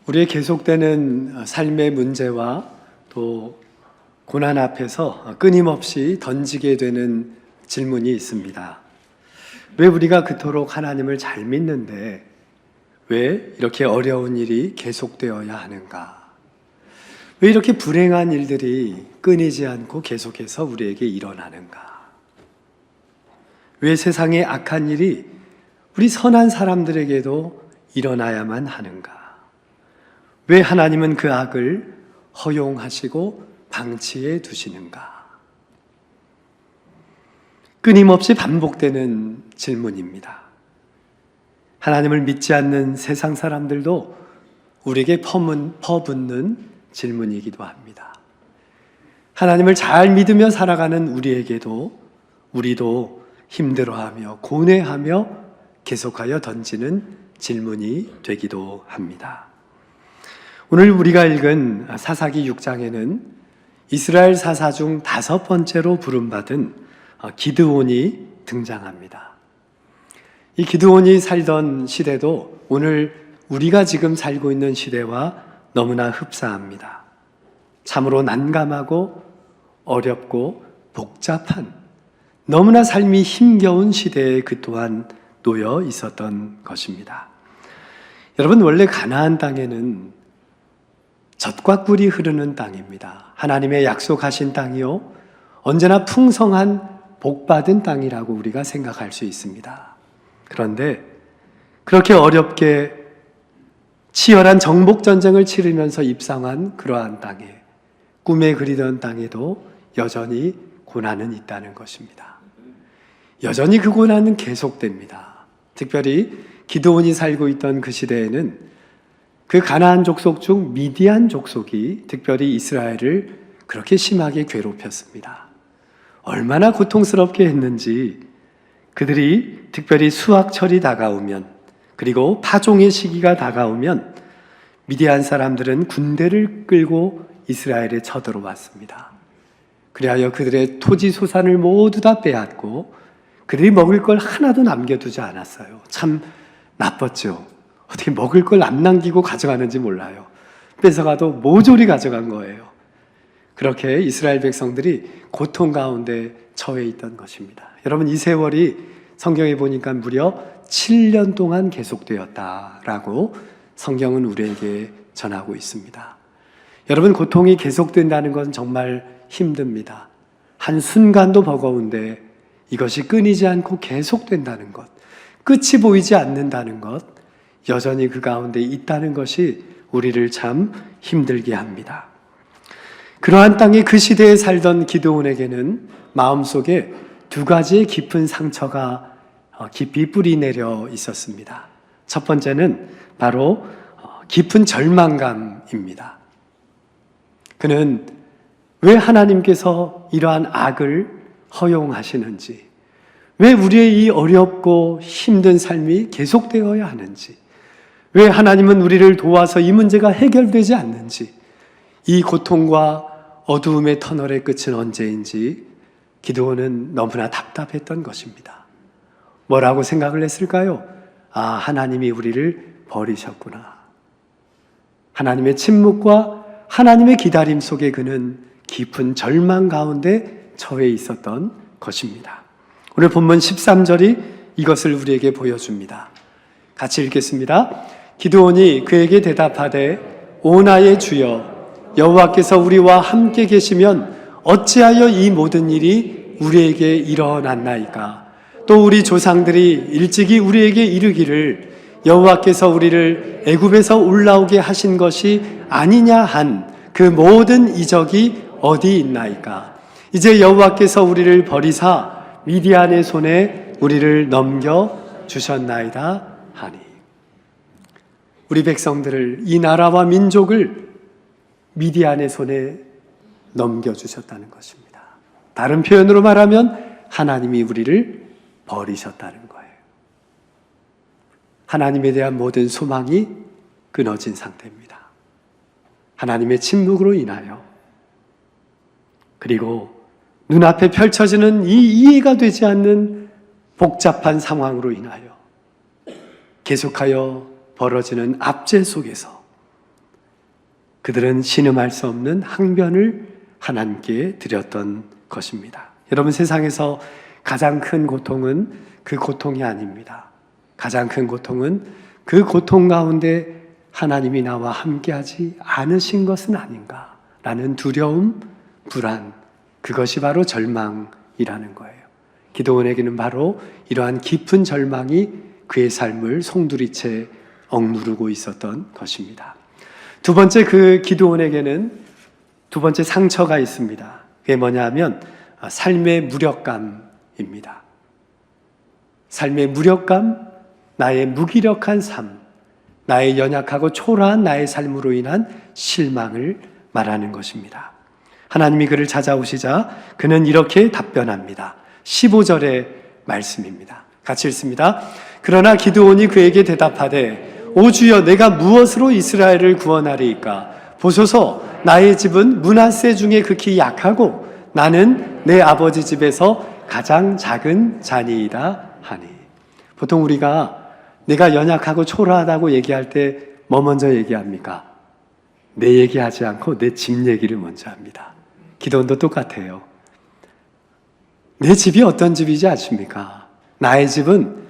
우리의 계속되는 삶의 문제와 또 고난 앞에서 끊임없이 던지게 되는 질문이 있습니다. 왜 우리가 그토록 하나님을 잘 믿는데 왜 이렇게 어려운 일이 계속되어야 하는가? 왜 이렇게 불행한 일들이 끊이지 않고 계속해서 우리에게 일어나는가? 왜 세상에 악한 일이 우리 선한 사람들에게도 일어나야만 하는가? 왜 하나님은 그 악을 허용하시고 방치해 두시는가? 끊임없이 반복되는 질문입니다. 하나님을 믿지 않는 세상 사람들도 우리에게 퍼붓는 질문이기도 합니다. 하나님을 잘 믿으며 살아가는 우리도 힘들어하며 고뇌하며 계속하여 던지는 질문이 되기도 합니다. 오늘 우리가 읽은 사사기 6장에는 이스라엘 사사 중 5번째로 부름받은 기드온이 등장합니다. 이 기드온이 살던 시대도 오늘 우리가 지금 살고 있는 시대와 너무나 흡사합니다. 참으로 난감하고 어렵고 복잡한 너무나 삶이 힘겨운 시대에 그 또한 놓여 있었던 것입니다. 여러분, 원래 가나안 땅에는 젖과 꿀이 흐르는 땅입니다. 하나님의 약속하신 땅이요, 언제나 풍성한 복받은 땅이라고 우리가 생각할 수 있습니다. 그런데 그렇게 어렵게 치열한 정복전쟁을 치르면서 입상한 그러한 땅에, 꿈에 그리던 땅에도 여전히 고난은 있다는 것입니다. 여전히 그 고난은 계속됩니다. 특별히 기드온이 살고 있던 그 시대에는 그 가나안 족속 중 미디안 족속이 특별히 이스라엘을 그렇게 심하게 괴롭혔습니다. 얼마나 고통스럽게 했는지 그들이 특별히 수확철이 다가오면, 그리고 파종의 시기가 다가오면 미디안 사람들은 군대를 끌고 이스라엘에 쳐들어왔습니다. 그리하여 그들의 토지 소산을 모두 다 빼앗고 그들이 먹을 걸 하나도 남겨두지 않았어요. 참 나빴죠. 어떻게 먹을 걸 안 남기고 가져가는지 몰라요. 뺏어가도 모조리 가져간 거예요. 그렇게 이스라엘 백성들이 고통 가운데 처해 있던 것입니다. 여러분, 이 세월이 성경에 보니까 무려 7년 동안 계속되었다라고 성경은 우리에게 전하고 있습니다. 여러분, 고통이 계속된다는 건 정말 힘듭니다. 한순간도 버거운데 이것이 끊이지 않고 계속된다는 것, 끝이 보이지 않는다는 것, 여전히 그 가운데 있다는 것이 우리를 참 힘들게 합니다. 그러한 땅에 그 시대에 살던 기드온에게는 마음속에 2가지의 깊은 상처가 깊이 뿌리 내려 있었습니다. 첫 번째는 바로 깊은 절망감입니다. 그는 왜 하나님께서 이러한 악을 허용하시는지, 왜 우리의 이 어렵고 힘든 삶이 계속되어야 하는지, 왜 하나님은 우리를 도와서 이 문제가 해결되지 않는지, 이 고통과 어두움의 터널의 끝은 언제인지 기드온은 너무나 답답했던 것입니다. 뭐라고 생각을 했을까요? 하나님이 우리를 버리셨구나. 하나님의 침묵과 하나님의 기다림 속에 그는 깊은 절망 가운데 처해 있었던 것입니다. 오늘 본문 13절이 이것을 우리에게 보여줍니다. 같이 읽겠습니다. 기드온이 그에게 대답하되, 오 나의 주여, 여호와께서 우리와 함께 계시면 어찌하여 이 모든 일이 우리에게 일어났나이까? 또 우리 조상들이 일찍이 우리에게 이르기를 여호와께서 우리를 애굽에서 올라오게 하신 것이 아니냐 한 그 모든 이적이 어디 있나이까? 이제 여호와께서 우리를 버리사 미디안의 손에 우리를 넘겨주셨나이다 하니. 우리 백성들을, 이 나라와 민족을 미디안의 손에 넘겨주셨다는 것입니다. 다른 표현으로 말하면 하나님이 우리를 버리셨다는 거예요. 하나님에 대한 모든 소망이 끊어진 상태입니다. 하나님의 침묵으로 인하여, 그리고 눈앞에 펼쳐지는 이 이해가 되지 않는 복잡한 상황으로 인하여 계속하여 벌어지는 압제 속에서 그들은 신음할 수 없는 항변을 하나님께 드렸던 것입니다. 여러분, 세상에서 가장 큰 고통은 그 고통이 아닙니다. 가장 큰 고통은 그 고통 가운데 하나님이 나와 함께하지 않으신 것은 아닌가라는 두려움, 불안, 그것이 바로 절망이라는 거예요. 기드온에게는 바로 이러한 깊은 절망이 그의 삶을 송두리째 억누르고 있었던 것입니다. 두 번째, 그 기드온에게는 두 번째 상처가 있습니다. 그게 뭐냐면 삶의 무력감입니다. 삶의 무력감, 나의 무기력한 삶, 나의 연약하고 초라한 나의 삶으로 인한 실망을 말하는 것입니다. 하나님이 그를 찾아오시자 그는 이렇게 답변합니다. 15절의 말씀입니다. 같이 읽습니다. 그러나 기드온이 그에게 대답하되 오 주여, 내가 무엇으로 이스라엘을 구원하리이까? 보소서, 나의 집은 므낫세 중에 극히 약하고 나는 내 아버지 집에서 가장 작은 자니이다 하니. 보통 우리가 내가 연약하고 초라하다고 얘기할 때 뭐 먼저 얘기합니까? 내 얘기하지 않고 내 집 얘기를 먼저 합니다. 기도원도 똑같아요. 내 집이 어떤 집이지 아십니까? 나의 집은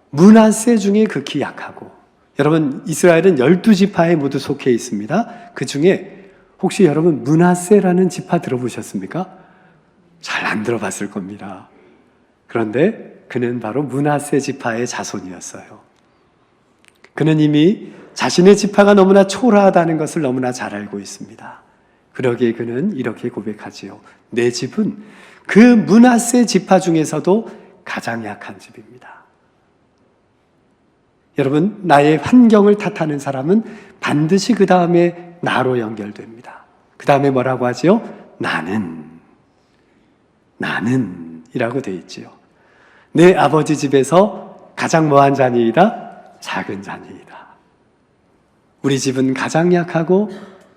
므낫세 중에 극히 약하고, 여러분, 이스라엘은 12지파에 모두 속해 있습니다. 그 중에 혹시 여러분 므낫세라는 지파 들어보셨습니까? 잘 안 들어봤을 겁니다. 그런데 그는 바로 므낫세 지파의 자손이었어요. 그는 이미 자신의 지파가 너무나 초라하다는 것을 너무나 잘 알고 있습니다. 그러기에 그는 이렇게 고백하지요. 내 집은 그 므낫세 지파 중에서도 가장 약한 집입니다. 여러분, 나의 환경을 탓하는 사람은 반드시 그 다음에 나로 연결됩니다. 그 다음에 뭐라고 하지요? 나는 이라고 되어 있지요. 내 아버지 집에서 가장 뭐한 자니이다? 작은 자니이다. 우리 집은 가장 약하고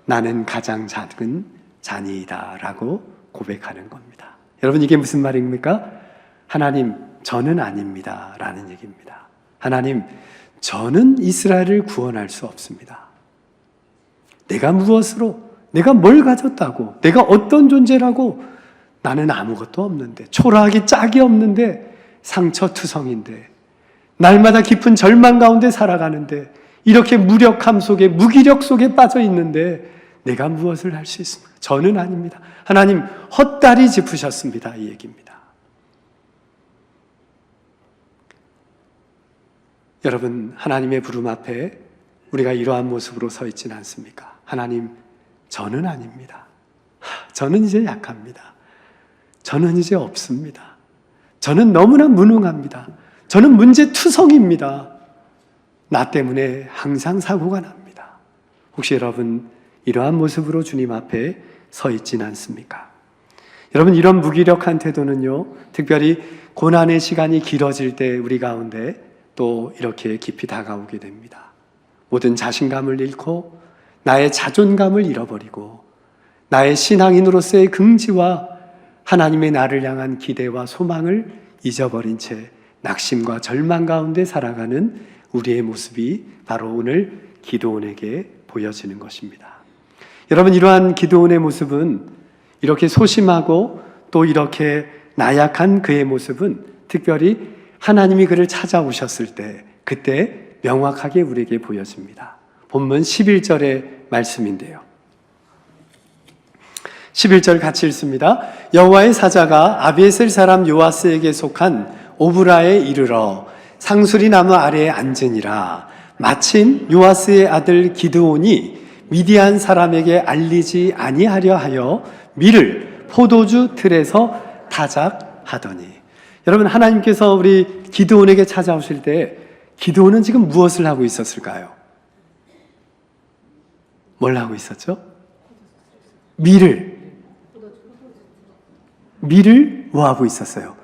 나는 가장 작은 자니이다 라고 고백하는 겁니다. 여러분, 이게 무슨 말입니까? 하나님, 저는 아닙니다 라는 얘기입니다. 하나님, 저는 이스라엘을 구원할 수 없습니다. 내가 무엇으로, 내가 뭘 가졌다고, 내가 어떤 존재라고, 나는 아무것도 없는데, 초라하기 짝이 없는데, 상처투성인데, 날마다 깊은 절망 가운데 살아가는데, 이렇게 무력함 속에, 무기력 속에 빠져 있는데 내가 무엇을 할 수 있습니까? 저는 아닙니다. 하나님, 헛다리 짚으셨습니다. 이 얘기입니다. 여러분, 하나님의 부름 앞에 우리가 이러한 모습으로 서 있지는 않습니까? 하나님, 저는 아닙니다. 저는 이제 약합니다. 저는 이제 없습니다. 저는 너무나 무능합니다. 저는 문제투성입니다. 나 때문에 항상 사고가 납니다. 혹시 여러분 이러한 모습으로 주님 앞에 서 있지는 않습니까? 여러분, 이런 무기력한 태도는요, 특별히 고난의 시간이 길어질 때 우리 가운데 또 이렇게 깊이 다가오게 됩니다. 모든 자신감을 잃고 나의 자존감을 잃어버리고 나의 신앙인으로서의 긍지와 하나님의 나를 향한 기대와 소망을 잊어버린 채 낙심과 절망 가운데 살아가는 우리의 모습이 바로 오늘 기드온에게 보여지는 것입니다. 여러분, 이러한 기드온의 모습은, 이렇게 소심하고 또 이렇게 나약한 그의 모습은 특별히 하나님이 그를 찾아오셨을 때, 그때 명확하게 우리에게 보여집니다. 본문 11절의 말씀인데요. 11절 같이 읽습니다. 여호와의 사자가 아비에셀 사람 요아스에게 속한 오브라에 이르러 상수리 나무 아래에 앉으니라. 마침 요아스의 아들 기드온이 미디안 사람에게 알리지 아니하려 하여 밀을 포도주 틀에서 타작하더니. 여러분, 하나님께서 우리 기드온에게 찾아오실 때 기드온은 지금 무엇을 하고 있었을까요? 뭘 하고 있었죠? 밀을 뭐 하고 있었어요?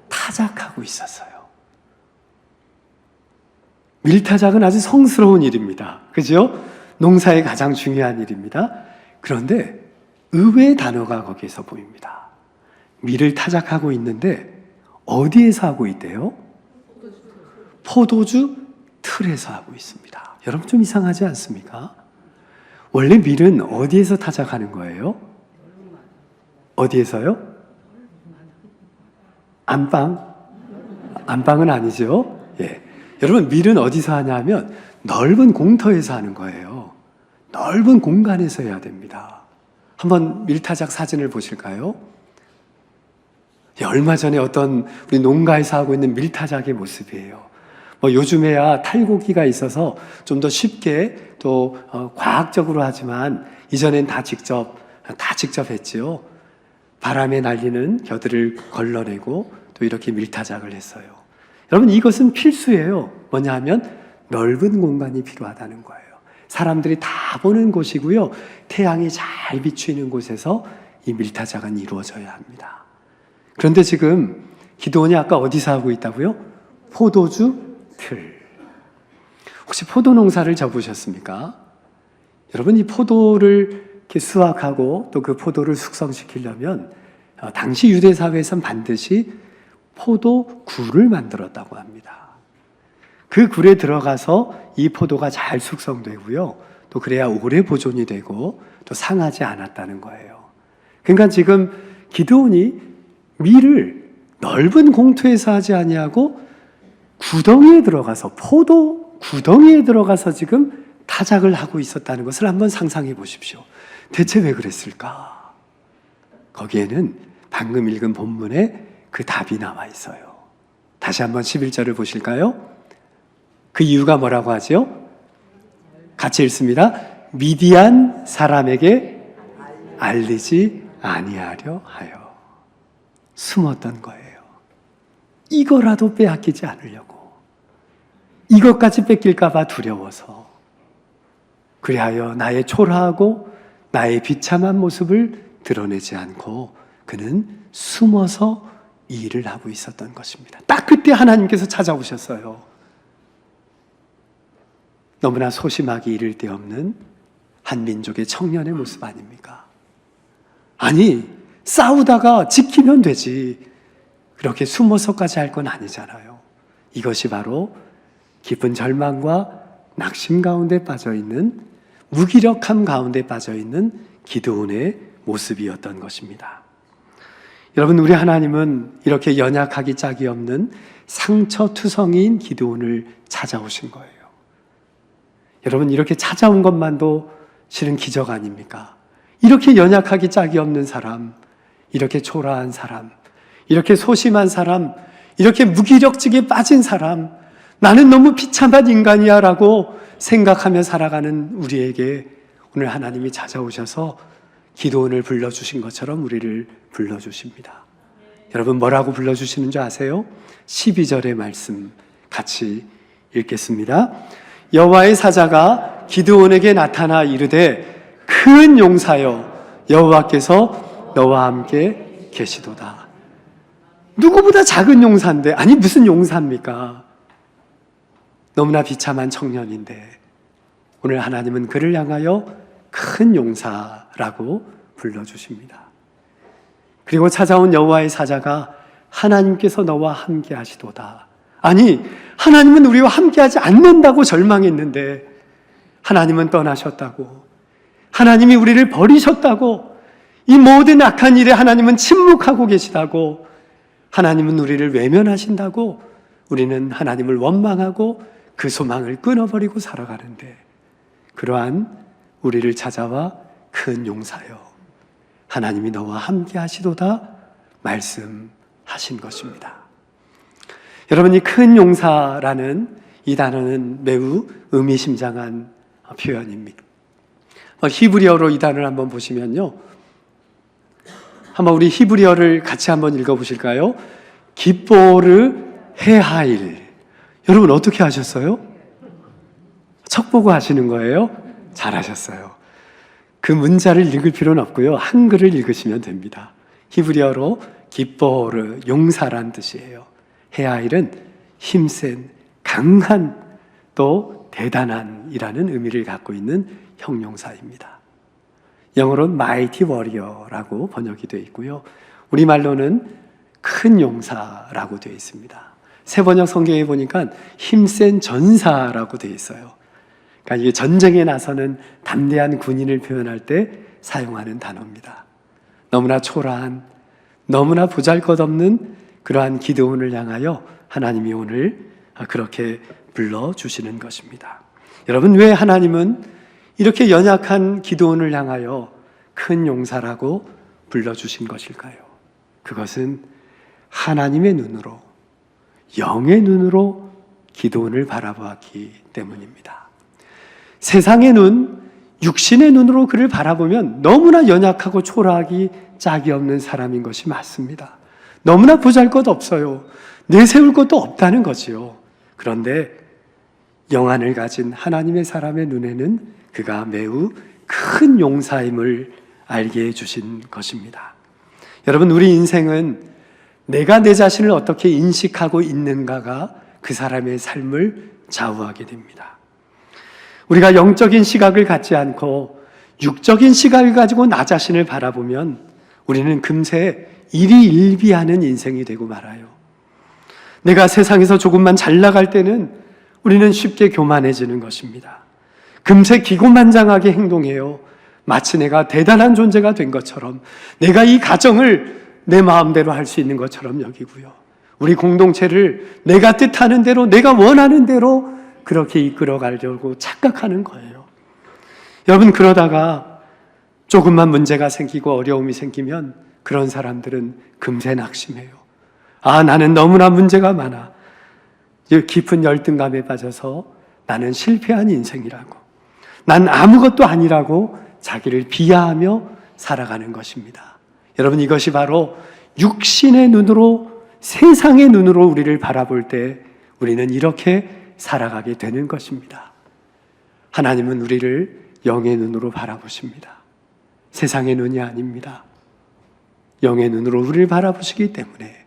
타작하고 있었어요. 밀타작은 아주 성스러운 일입니다. 그죠? 농사의 가장 중요한 일입니다. 그런데 의외의 단어가 거기에서 보입니다. 밀을 타작하고 있는데 어디에서 하고 있대요? 포도주 틀에서 하고 있습니다. 여러분, 좀 이상하지 않습니까? 원래 밀은 어디에서 타작하는 거예요? 어디에서요? 안방? 안방은 아니죠. 예. 여러분, 밀은 어디서 하냐면 넓은 공터에서 하는 거예요. 넓은 공간에서 해야 됩니다. 한번 밀타작 사진을 보실까요? 예, 얼마 전에 어떤 우리 농가에서 하고 있는 밀타작의 모습이에요. 요즘에야 탈곡기가 있어서 좀 더 쉽게 또 과학적으로 하지만 이전엔 다 직접 했지요. 바람에 날리는 겨들을 걸러내고 또 이렇게 밀타작을 했어요. 여러분, 이것은 필수예요. 뭐냐 하면 넓은 공간이 필요하다는 거예요. 사람들이 다 보는 곳이고요. 태양이 잘 비추이는 곳에서 이 밀타작은 이루어져야 합니다. 그런데 지금 기드온이 아까 어디서 하고 있다고요? 포도주 틀. 혹시 포도 농사를 져보셨습니까? 여러분, 이 포도를 이렇게 수확하고 또 그 포도를 숙성시키려면 당시 유대 사회에선 반드시 포도 굴을 만들었다고 합니다. 그 굴에 들어가서 이 포도가 잘 숙성되고요. 또 그래야 오래 보존이 되고 또 상하지 않았다는 거예요. 그러니까 지금 기드온이 밀을 넓은 공터에서 하지 아니하고 구덩이에 들어가서, 포도 구덩이에 들어가서 지금 타작을 하고 있었다는 것을 한번 상상해 보십시오. 대체 왜 그랬을까? 거기에는 방금 읽은 본문에 그 답이 나와 있어요. 다시 한번 11절을 보실까요? 그 이유가 뭐라고 하죠? 같이 읽습니다. 미디안 사람에게 알리지 아니하려 하여. 숨었던 거예요. 이거라도 빼앗기지 않으려고. 이것까지 뺏길까 봐 두려워서. 그리하여 나의 초라하고 나의 비참한 모습을 드러내지 않고 그는 숨어서 이 일을 하고 있었던 것입니다. 딱 그때 하나님께서 찾아오셨어요. 너무나 소심하기 이를 데 없는 한 민족의 청년의 모습 아닙니까? 아니, 싸우다가 지키면 되지. 그렇게 숨어서까지 할 건 아니잖아요. 이것이 바로 깊은 절망과 낙심 가운데 빠져있는, 무기력함 가운데 빠져있는 기드온의 모습이었던 것입니다. 여러분, 우리 하나님은 이렇게 연약하기 짝이 없는 상처투성이인 기드온을 찾아오신 거예요. 여러분, 이렇게 찾아온 것만도 실은 기적 아닙니까? 이렇게 연약하기 짝이 없는 사람, 이렇게 초라한 사람, 이렇게 소심한 사람, 이렇게 무기력증에 빠진 사람, 나는 너무 비참한 인간이야 라고 생각하며 살아가는 우리에게 오늘 하나님이 찾아오셔서 기도원을 불러주신 것처럼 우리를 불러주십니다. 여러분, 뭐라고 불러주시는 줄 아세요? 12절의 말씀 같이 읽겠습니다. 여호와의 사자가 기드온에게 나타나 이르되 큰 용사여, 여호와께서 너와 함께 계시도다. 누구보다 작은 용사인데, 아니 무슨 용사입니까? 너무나 비참한 청년인데 오늘 하나님은 그를 향하여 큰 용사라고 불러주십니다. 그리고 찾아온 여호와의 사자가 하나님께서 너와 함께 하시도다. 아니, 하나님은 우리와 함께 하지 않는다고 절망했는데 하나님은 떠나셨다고, 하나님이 우리를 버리셨다고, 이 모든 악한 일에 하나님은 침묵하고 계시다고, 하나님은 우리를 외면하신다고 우리는 하나님을 원망하고 그 소망을 끊어버리고 살아가는데, 그러한 우리를 찾아와 큰 용사여, 하나님이 너와 함께 하시도다 말씀하신 것입니다. 여러분, 이 큰 용사라는 이 단어는 매우 의미심장한 표현입니다. 히브리어로 이 단어를 한번 보시면요, 한번 우리 히브리어를 같이 한번 읽어보실까요? 기뽀르 헤하일. 여러분, 어떻게 하셨어요? 책 보고 하시는 거예요? 잘하셨어요. 그 문자를 읽을 필요는 없고요, 한글을 읽으시면 됩니다. 히브리어로 기뽀르, 용사란 뜻이에요. 헤하일은 힘센, 강한, 또 대단한 이라는 의미를 갖고 있는 형용사입니다. 영어로는 mighty warrior라고 번역이 되어 있고요, 우리말로는 큰 용사라고 되어 있습니다. 새 번역 성경에 보니까 힘센 전사라고 되어 있어요. 그러니까 이게 전쟁에 나서는 담대한 군인을 표현할 때 사용하는 단어입니다. 너무나 초라한, 너무나 보잘것없는 그러한 기드온을 향하여 하나님이 오늘 그렇게 불러주시는 것입니다. 여러분, 왜 하나님은 이렇게 연약한 기드온을 향하여 큰 용사라고 불러주신 것일까요? 그것은 하나님의 눈으로, 영의 눈으로 기드온을 바라보았기 때문입니다. 세상의 눈, 육신의 눈으로 그를 바라보면 너무나 연약하고 초라하기 짝이 없는 사람인 것이 맞습니다. 너무나 보잘것없어요. 내세울 것도 없다는 거지요. 그런데 영안을 가진 하나님의 사람의 눈에는 그가 매우 큰 용사임을 알게 해주신 것입니다. 여러분, 우리 인생은 내가 내 자신을 어떻게 인식하고 있는가가 그 사람의 삶을 좌우하게 됩니다. 우리가 영적인 시각을 갖지 않고 육적인 시각을 가지고 나 자신을 바라보면 우리는 금세 일희일비하는 인생이 되고 말아요. 내가 세상에서 조금만 잘 나갈 때는 우리는 쉽게 교만해지는 것입니다. 금세 기고만장하게 행동해요. 마치 내가 대단한 존재가 된 것처럼, 내가 이 가정을 내 마음대로 할 수 있는 것처럼 여기고요. 우리 공동체를 내가 뜻하는 대로, 내가 원하는 대로 그렇게 이끌어가려고 착각하는 거예요. 여러분, 그러다가 조금만 문제가 생기고 어려움이 생기면 그런 사람들은 금세 낙심해요. 아, 나는 너무나 문제가 많아. 깊은 열등감에 빠져서 나는 실패한 인생이라고, 난 아무것도 아니라고 자기를 비하하며 살아가는 것입니다. 여러분, 이것이 바로 육신의 눈으로, 세상의 눈으로 우리를 바라볼 때 우리는 이렇게 살아가게 되는 것입니다. 하나님은 우리를 영의 눈으로 바라보십니다. 세상의 눈이 아닙니다. 영의 눈으로 우리를 바라보시기 때문에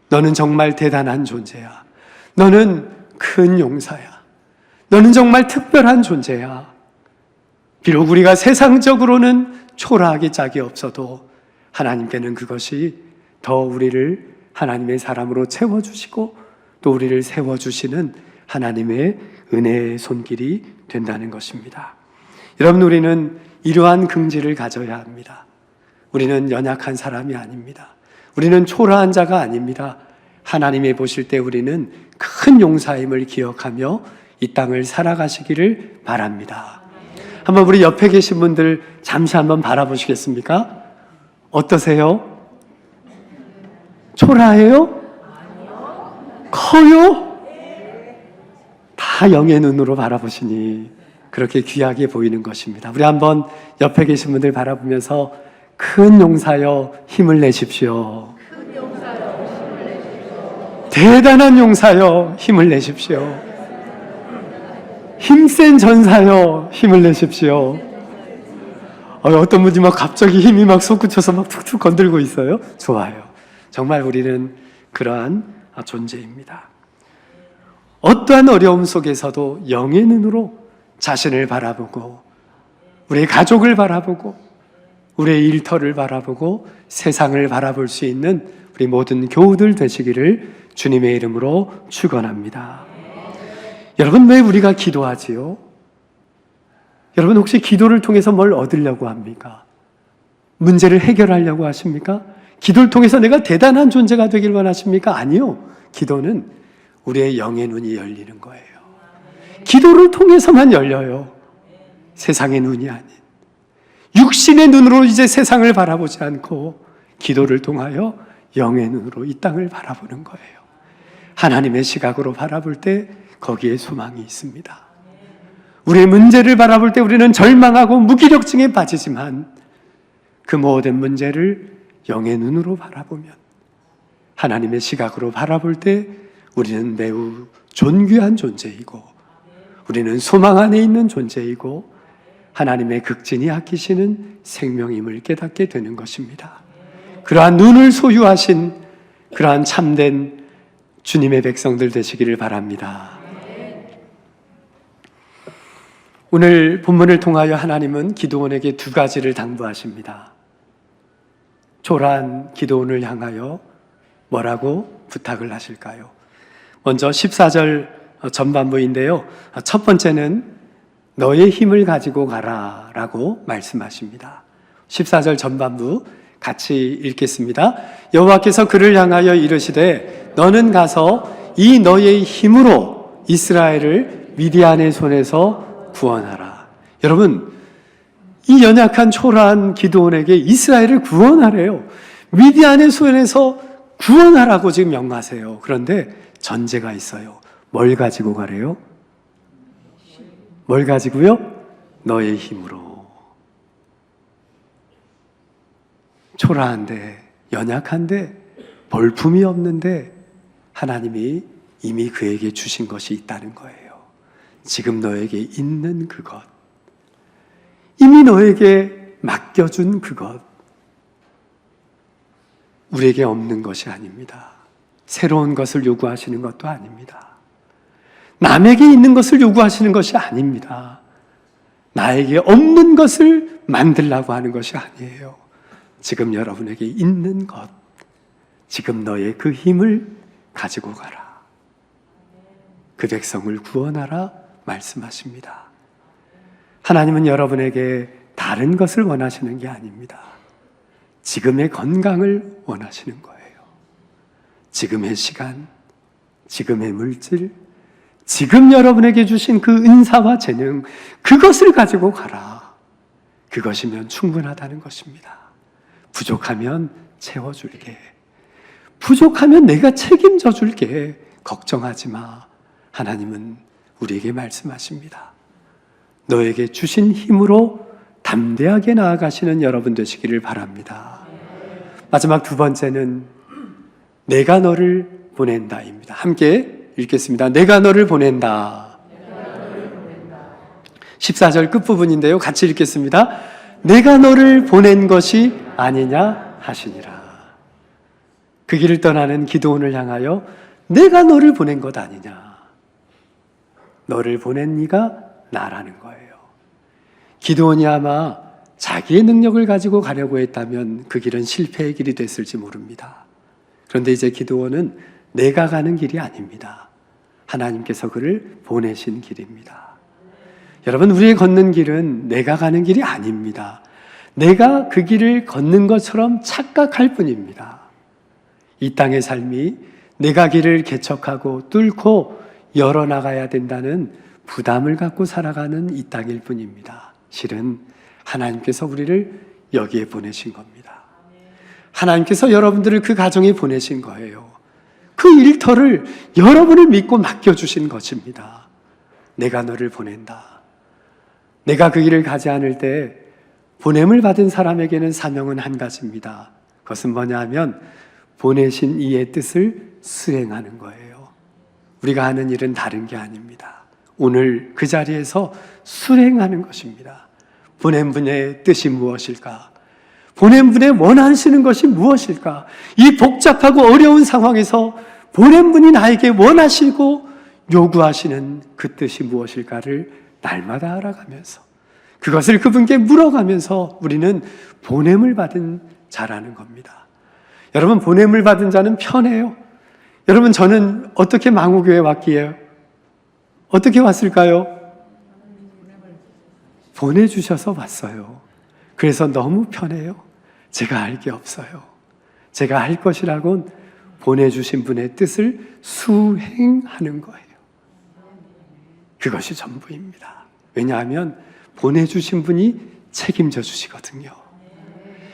너는 정말 대단한 존재야. 너는 큰 용사야. 너는 정말 특별한 존재야. 비록 우리가 세상적으로는 초라하기 짝이 없어도 하나님께는 그것이 더 우리를 하나님의 사람으로 채워주시고 또 우리를 세워주시는 하나님의 은혜의 손길이 된다는 것입니다. 여러분, 우리는 이러한 긍지를 가져야 합니다. 우리는 연약한 사람이 아닙니다. 우리는 초라한 자가 아닙니다. 하나님이 보실 때 우리는 큰 용사임을 기억하며 이 땅을 살아가시기를 바랍니다. 한번 우리 옆에 계신 분들 잠시 한번 바라보시겠습니까? 어떠세요? 초라해요? 커요? 다 영의 눈으로 바라보시니 그렇게 귀하게 보이는 것입니다. 우리 한번 옆에 계신 분들 바라보면서 큰 용사여 힘을 내십시오. 대단한 용사여 힘을 내십시오. 힘센 전사여 힘을 내십시오. 어떤 분이 막 갑자기 힘이 막 솟구쳐서 막 툭툭 건들고 있어요. 좋아요. 정말 우리는 그러한 존재입니다. 어떠한 어려움 속에서도 영의 눈으로 자신을 바라보고 우리의 가족을 바라보고 우리의 일터를 바라보고 세상을 바라볼 수 있는 우리 모든 교우들 되시기를 주님의 이름으로 축원합니다. 여러분, 왜 우리가 기도하지요? 여러분, 혹시 기도를 통해서 뭘 얻으려고 합니까? 문제를 해결하려고 하십니까? 기도를 통해서 내가 대단한 존재가 되길 원하십니까? 아니요. 기도는 우리의 영의 눈이 열리는 거예요. 기도를 통해서만 열려요. 세상의 눈이 아닌 육신의 눈으로 이제 세상을 바라보지 않고 기도를 통하여 영의 눈으로 이 땅을 바라보는 거예요. 하나님의 시각으로 바라볼 때 거기에 소망이 있습니다. 우리의 문제를 바라볼 때 우리는 절망하고 무기력증에 빠지지만 그 모든 문제를 영의 눈으로 바라보면, 하나님의 시각으로 바라볼 때 우리는 매우 존귀한 존재이고 우리는 소망 안에 있는 존재이고 하나님의 극진히 아끼시는 생명임을 깨닫게 되는 것입니다. 그러한 눈을 소유하신 그러한 참된 주님의 백성들 되시기를 바랍니다. 오늘 본문을 통하여 하나님은 기드온에게 두 가지를 당부하십니다. 초라한 기드온을 향하여 뭐라고 부탁을 하실까요? 먼저 14절 전반부인데요. 첫 번째는 너의 힘을 가지고 가라 라고 말씀하십니다. 14절 전반부 같이 읽겠습니다. 여호와께서 그를 향하여 이르시되 너는 가서 이 너의 힘으로 이스라엘을 미디안의 손에서 구원하라. 여러분, 이 연약한 초라한 기드온에게 이스라엘을 구원하래요. 미디안의 손에서 구원하라고 지금 명하세요. 그런데 전제가 있어요. 뭘 가지고 가래요? 뭘 가지고요? 너의 힘으로. 초라한데, 연약한데, 볼품이 없는데 하나님이 이미 그에게 주신 것이 있다는 거예요. 지금 너에게 있는 그것, 이미 너에게 맡겨준 그것, 우리에게 없는 것이 아닙니다. 새로운 것을 요구하시는 것도 아닙니다. 남에게 있는 것을 요구하시는 것이 아닙니다. 나에게 없는 것을 만들라고 하는 것이 아니에요. 지금 여러분에게 있는 것, 지금 너의 그 힘을 가지고 가라. 그 백성을 구원하라 말씀하십니다. 하나님은 여러분에게 다른 것을 원하시는 게 아닙니다. 지금의 건강을 원하시는 거예요. 지금의 시간, 지금의 물질, 지금 여러분에게 주신 그 은사와 재능, 그것을 가지고 가라. 그것이면 충분하다는 것입니다. 부족하면 채워줄게. 부족하면 내가 책임져 줄게. 걱정하지 마. 하나님은 우리에게 말씀하십니다. 너에게 주신 힘으로 담대하게 나아가시는 여러분 되시기를 바랍니다. 마지막 두 번째는 내가 너를 보낸다입니다. 함께 읽겠습니다. 내가 너를 보낸다. 14절 끝부분인데요. 같이 읽겠습니다. 내가 너를 보낸 것이 아니냐 하시니라. 그 길을 떠나는 기드온을 향하여 내가 너를 보낸 것 아니냐. 너를 보낸 이가 나라는 거예요. 기드온이 아마 자기의 능력을 가지고 가려고 했다면 그 길은 실패의 길이 됐을지 모릅니다. 그런데 이제 기드온은 내가 가는 길이 아닙니다. 하나님께서 그를 보내신 길입니다. 여러분, 우리의 걷는 길은 내가 가는 길이 아닙니다. 내가 그 길을 걷는 것처럼 착각할 뿐입니다. 이 땅의 삶이 내가 길을 개척하고 뚫고 열어나가야 된다는 부담을 갖고 살아가는 이 땅일 뿐입니다. 실은 하나님께서 우리를 여기에 보내신 겁니다. 하나님께서 여러분들을 그 가정에 보내신 거예요. 그 일터를 여러분을 믿고 맡겨주신 것입니다. 내가 너를 보낸다. 내가 그 길을 가지 않을 때 보냄을 받은 사람에게는 사명은 한 가지입니다. 그것은 뭐냐 하면 보내신 이의 뜻을 수행하는 거예요. 우리가 하는 일은 다른 게 아닙니다. 오늘 그 자리에서 수행하는 것입니다. 보낸 분의 뜻이 무엇일까? 보낸 분의 원하시는 것이 무엇일까? 이 복잡하고 어려운 상황에서 보낸 분이 나에게 원하시고 요구하시는 그 뜻이 무엇일까를 날마다 알아가면서 그것을 그분께 물어가면서 우리는 보냄을 받은 자라는 겁니다. 여러분, 보냄을 받은 자는 편해요. 여러분, 저는 어떻게 망우교회 왔기에 어떻게 왔을까요? 보내주셔서 왔어요. 그래서 너무 편해요. 제가 할 게 없어요. 제가 할 것이라곤 보내주신 분의 뜻을 수행하는 거예요. 그것이 전부입니다. 왜냐하면 보내주신 분이 책임져 주시거든요.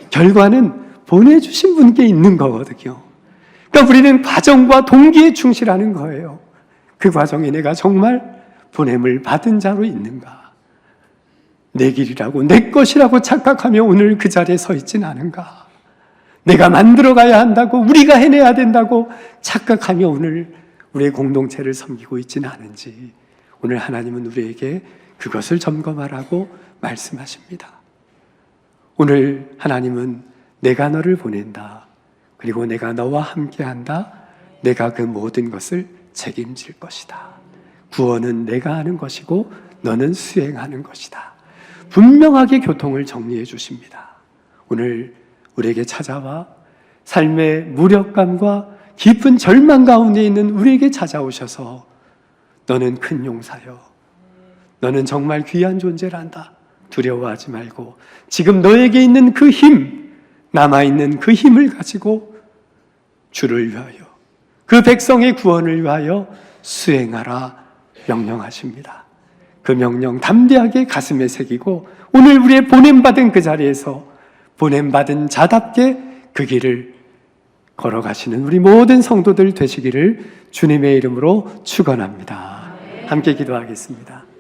결과는 보내주신 분께 있는 거거든요. 그러니까 우리는 과정과 동기에 충실하는 거예요. 그 과정에 내가 정말 보냄을 받은 자로 있는가? 내 길이라고 내 것이라고 착각하며 오늘 그 자리에 서 있진 않은가? 내가 만들어가야 한다고 우리가 해내야 된다고 착각하며 오늘 우리의 공동체를 섬기고 있지는 않은지 오늘 하나님은 우리에게 그것을 점검하라고 말씀하십니다. 오늘 하나님은 내가 너를 보낸다. 그리고 내가 너와 함께한다. 내가 그 모든 것을 책임질 것이다. 구원은 내가 하는 것이고 너는 수행하는 것이다. 분명하게 교통을 정리해 주십니다. 오늘 우리에게 찾아와 삶의 무력감과 깊은 절망 가운데 있는 우리에게 찾아오셔서 너는 큰 용사여, 너는 정말 귀한 존재란다. 두려워하지 말고 지금 너에게 있는 그 힘, 남아있는 그 힘을 가지고 주를 위하여, 그 백성의 구원을 위하여 수행하라 명령하십니다. 그 명령 담대하게 가슴에 새기고 오늘 우리의 보냄받은 그 자리에서 보냄받은 자답게 그 길을 걸어가시는 우리 모든 성도들 되시기를 주님의 이름으로 축원합니다. 함께 기도하겠습니다.